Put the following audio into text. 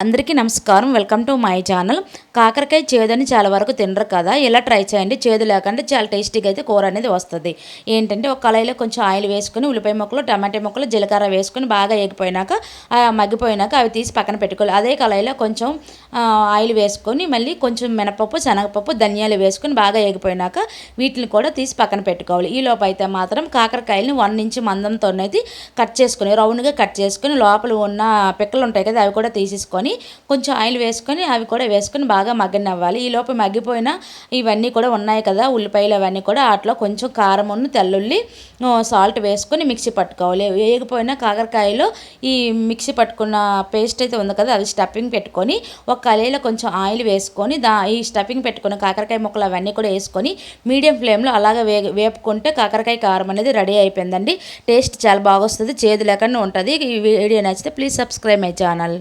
అందరికీ నమస్కారం. Welcome to my channel. కాకరకాయ చేదని చాలా వరకు తినరు కదా, ఇలా ట్రై చేయండి. చేదు లేకుండా చాలా టేస్టీగా అయితే కూర అనేది వస్తుంది. ఏంటంటే ఒక కళాయిలో కొంచెం ఆయిల్ వేసుకొని ఉల్లిపాయ ముక్కలు, టమాటా ముక్కలు, జీలకర్ర వేసుకొని బాగా ఎగిపోయినాక మగ్గిపోయినాక అవి తీసి పక్కన పెట్టుకోవాలి. అదే కళాయిలో కొంచెం ఆయిల్ వేసుకొని మళ్ళీ కొంచెం మినపప్పు, శనగపప్పు, ధనియాలు వేసుకొని బాగా ఎగిపోయినాక వీటిని కూడా తీసి పక్కన పెట్టుకోవాలి. ఈ లోపు అయితే మాత్రం కాకరకాయలని 1 ఇంచ్ మందంతోనైతే కట్ చేసుకొని రౌండ్గా కట్ చేసుకొని లోపల ఉన్న పిక్కలు ఉంటాయి కదా అవి కూడా తీసేసుకొని కొంచెం ఆయిల్ వేసుకొని అవి కూడా వేసుకొని బాగా మగ్గనివ్వాలి. ఈ లోపు మగ్గిపోయిన ఇవన్నీ కూడా ఉన్నాయి కదా ఉల్లిపాయలు అవన్నీ కూడా వాటిలో కొంచెం కారమును, తెల్లుల్లి, సాల్ట్ వేసుకొని మిక్సీ పట్టుకోవాలి. వేగిపోయిన కాకరకాయలో ఈ మిక్సీ పట్టుకున్న పేస్ట్ అయితే ఉంది కదా అది స్టఫింగ్ పెట్టుకొని ఒక కళాయిలో కొంచెం ఆయిల్ వేసుకొని ఈ స్టఫింగ్ పెట్టుకున్న కాకరకాయ ముక్కలు అవన్నీ కూడా వేసుకొని మీడియం ఫ్లేమ్లో అలాగే వేపుకుంటే కాకరకాయ కారం అనేది రెడీ అయిపోయిందండి. టేస్ట్ చాలా బాగా వస్తుంది, చేదు లేకుండా ఉంటుంది. ఈ వీడియో నచ్చితే ప్లీజ్ సబ్స్క్రైబ్ మై ఛానల్.